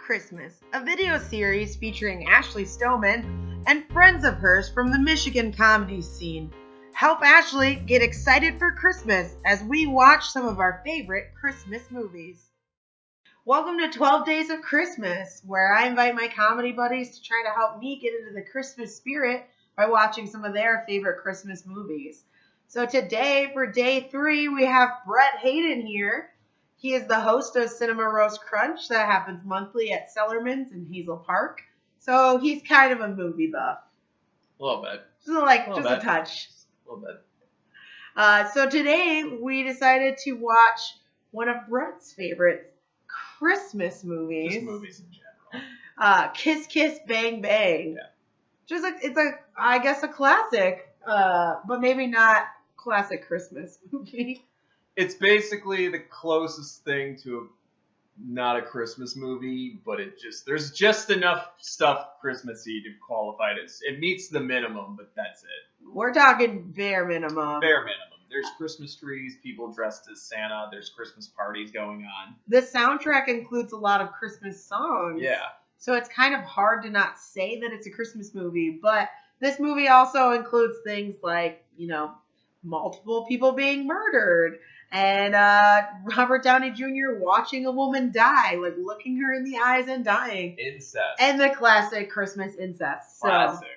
Christmas, a video series featuring Ashley Stoneman and friends of hers from the Michigan comedy scene. Help Ashley get excited for Christmas as we watch some of our favorite Christmas movies. Welcome to 12 Days of Christmas, where I invite my comedy buddies to try to help me get into the Christmas spirit by watching some of their favorite Christmas movies. So today, for day 3, we have Bret Hayden here. He is the host of Cinema Roast Crunch that happens monthly at Sellerman's in Hazel Park. So he's kind of a movie buff. A little bit. Just a touch. A little bit. So today we decided to watch one of Bret's favorite Christmas movies. Just movies in general. Kiss Kiss Bang Bang. Yeah. I guess a classic, but maybe not classic Christmas movie. It's basically the closest thing to not a Christmas movie, but there's just enough stuff Christmassy to qualify it as. It meets the minimum, but that's it. We're talking bare minimum. Bare minimum. There's Christmas trees, people dressed as Santa, there's Christmas parties going on. The soundtrack includes a lot of Christmas songs. Yeah. So it's kind of hard to not say that it's a Christmas movie, but this movie also includes things like, multiple people being murdered. And Robert Downey Jr. watching a woman die, like looking her in the eyes and dying. Incest. And the classic Christmas incest. Classic.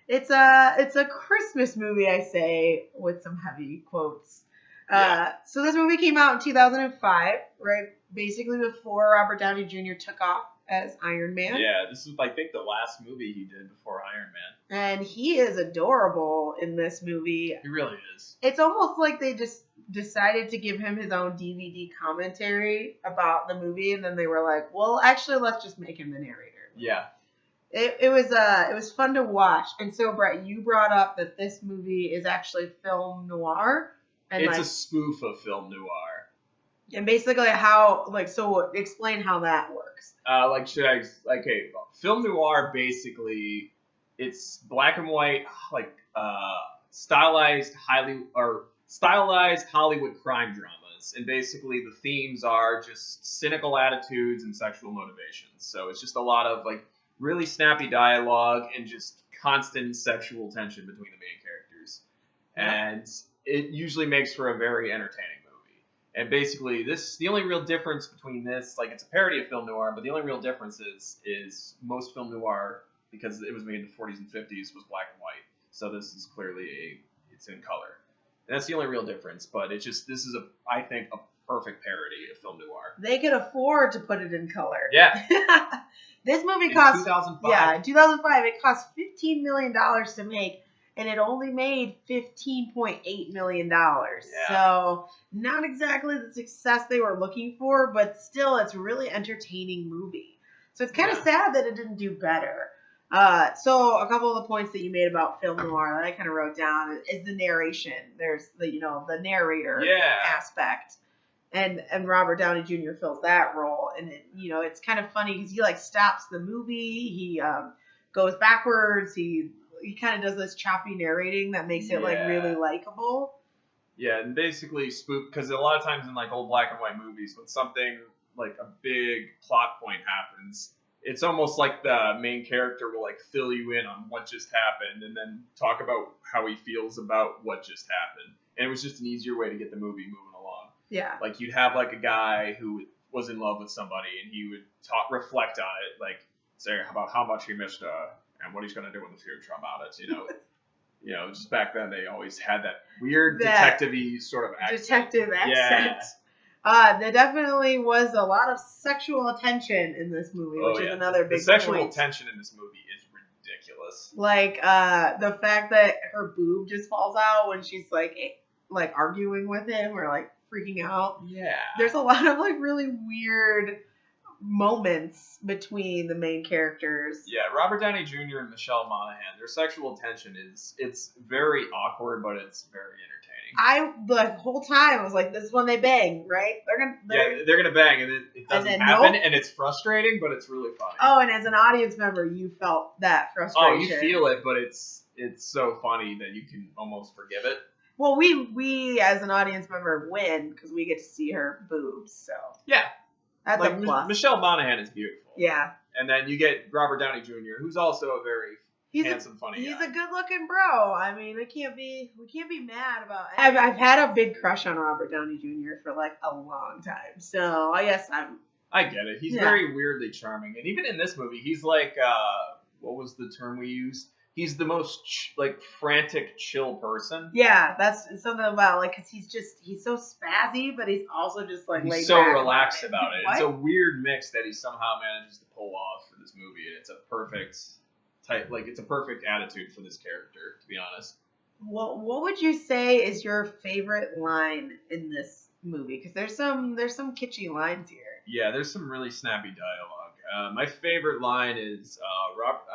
It's a Christmas movie, I say, with some heavy quotes. Yeah. So this movie came out in 2005, right? Basically before Robert Downey Jr. took off as Iron Man. Yeah, this is, I think, the last movie he did before Iron Man. And he is adorable in this movie. He really is. It's almost like they just decided to give him his own DVD commentary about the movie, and then they were like, well, actually, let's just make him the narrator. Yeah. It was fun to watch. And so, Brett, you brought up that this movie is actually film noir. And it's a spoof of film noir. And basically so explain how that works. Film noir, basically, it's black and white, stylized Hollywood crime dramas. And basically the themes are just cynical attitudes and sexual motivations. So it's just a lot of, really snappy dialogue and just constant sexual tension between the main characters. Yeah. And it usually makes for a very entertaining movie. And basically, the only real difference between this, it's a parody of film noir, but the only real difference is most film noir, because it was made in the 40s and 50s, was black and white. So this is clearly it's in color. And that's the only real difference, but this is I think a perfect parody of film noir. They could afford to put it in color. Yeah. This movie cost 2005. Yeah, in 2005 it cost $15 million to make, and it only made $15.8 million. Yeah. So not exactly the success they were looking for, but still, it's a really entertaining movie. So it's kind of sad that it didn't do better. So a couple of the points that you made about film noir that I kind of wrote down is the narration. There's the narrator aspect. And Robert Downey Jr. fills that role, and it's kind of funny because he stops the movie, he goes backwards, he kind of does this choppy narrating that makes it really likable. Yeah, and basically spook, because a lot of times in old black and white movies, when something a big plot point happens, it's almost like the main character will fill you in on what just happened and then talk about how he feels about what just happened. And it was just an easier way to get the movie moving along. Yeah. You'd have a guy who was in love with somebody and he would reflect on it, say about how much he missed her and what he's going to do in the future about it, just back then they always had that weird detective-y sort of accent. Detective accent. Yeah. There definitely was a lot of sexual attention in this movie, which is another big point. The sexual tension in this movie is ridiculous. The fact that her boob just falls out when she's arguing with him or freaking out. Yeah. There's a lot of really weird moments between the main characters. Yeah, Robert Downey Jr. and Michelle Monaghan, their sexual tension it's very awkward, but it's very entertaining. The whole time I was like, this is when they bang, right? They're gonna bang, and it doesn't happen, and it's frustrating, but it's really funny. Oh, and as an audience member, you felt that frustration. Oh, you feel it, but it's so funny that you can almost forgive it. Well, we as an audience member win because we get to see her boobs. So yeah, That's like a plus. Michelle Monaghan is beautiful. Yeah. And then you get Robert Downey Jr., who's also a very handsome, funny guy. He's a good-looking bro. I mean, we can't be mad about it. I've had a big crush on Robert Downey Jr. for like a long time, so I guess I get it. He's very weirdly charming, and even in this movie, he's like, what was the term we used? He's the most like frantic, chill person. Yeah, that's something about like, cause he's so spazzy, but he's also just like he's so relaxed about it. It's a weird mix that he somehow manages to pull off for this movie, and it's a perfect type. Like, it's a perfect attitude for this character, to be honest. Well, what would you say is your favorite line in this movie? Because there's some kitschy lines here. Yeah, there's some really snappy dialogue. My favorite line is,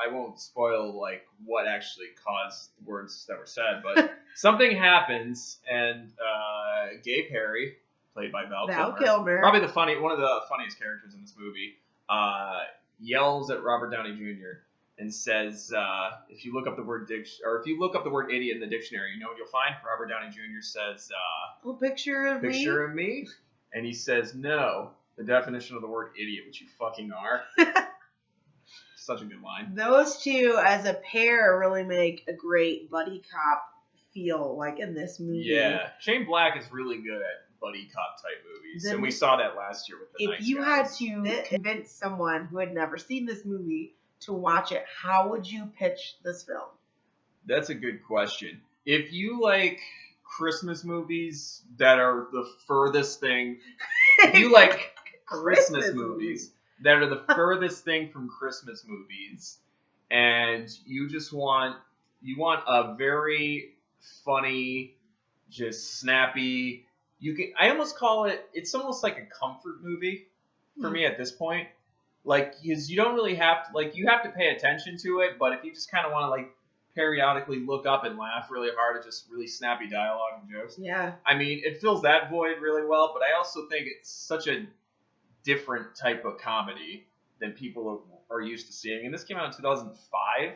I won't spoil like what actually caused the words that were said, but something happens, and Gay Perry, played by Val Kilmer, probably one of the funniest characters in this movie, yells at Robert Downey Jr. and says, if you look up the word idiot in the dictionary, you know what you'll find? Robert Downey Jr. says, picture of me? And he says, no. The definition of the word idiot, which you fucking are. Such a good line. Those two as a pair really make a great buddy cop feel like in this movie. Yeah. Shane Black is really good at buddy cop type movies. And we saw that last year with The Nice Guys. If you had to convince someone who had never seen this movie to watch it, how would you pitch this film? That's a good question. If you like Christmas movies that are the furthest thing, if you like Christmas movies that are the furthest thing from Christmas movies, and you just want a very funny, just snappy. I almost call it's almost like a comfort movie for me at this point. Like, because you don't really have to, like, you have to pay attention to it, but if you just kind of want to like periodically look up and laugh really hard at just really snappy dialogue and jokes. Yeah. I mean, it fills that void really well, but I also think it's such a different type of comedy than people are used to seeing. And this came out in 2005,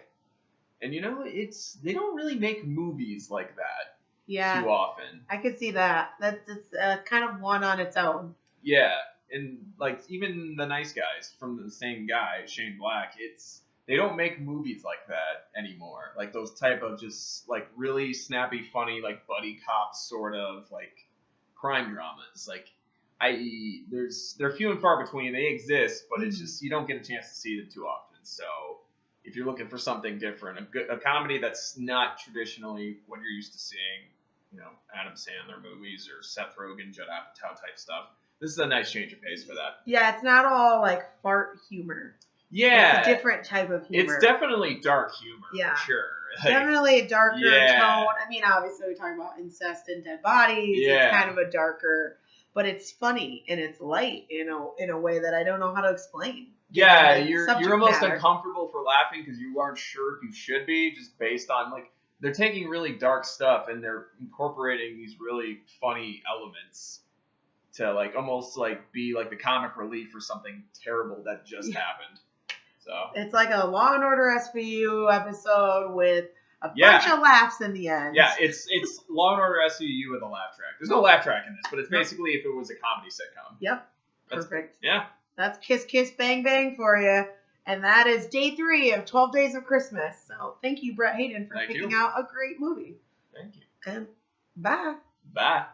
and they don't really make movies like that too often. I could see that. It's kind of one on its own. Yeah, and like even The Nice Guys from the same guy, Shane Black, they don't make movies like that anymore. Like those type of just like really snappy, funny, like buddy cop sort of like crime dramas. Like they're few and far between. They exist, but it's just you don't get a chance to see them too often. So if you're looking for something different, a comedy that's not traditionally what you're used to seeing, Adam Sandler movies or Seth Rogen, Judd Apatow type stuff, this is a nice change of pace for that. Yeah, it's not all like fart humor. Yeah. It's a different type of humor. It's definitely dark humor, for sure. Like, definitely a darker tone. I mean, obviously we're talking about incest and dead bodies. Yeah. It's kind of a darker, but it's funny and it's light in a way that I don't know how to explain. Yeah, you're almost uncomfortable for laughing because you aren't sure if you should be, just based on like they're taking really dark stuff and they're incorporating these really funny elements to like almost like be like the comic relief for something terrible that just happened. So it's like a Law and Order SVU episode with a bunch of laughs in the end. Yeah, it's Law and Order SVU with a laugh track. There's no laugh track in this, but it's basically if it was a comedy sitcom. Yep. Perfect. Yeah. That's Kiss Kiss Bang Bang for you. And that is day 3 of 12 Days of Christmas. So thank you, Bret Hayden, for picking out a great movie. Thank you. And bye. Bye.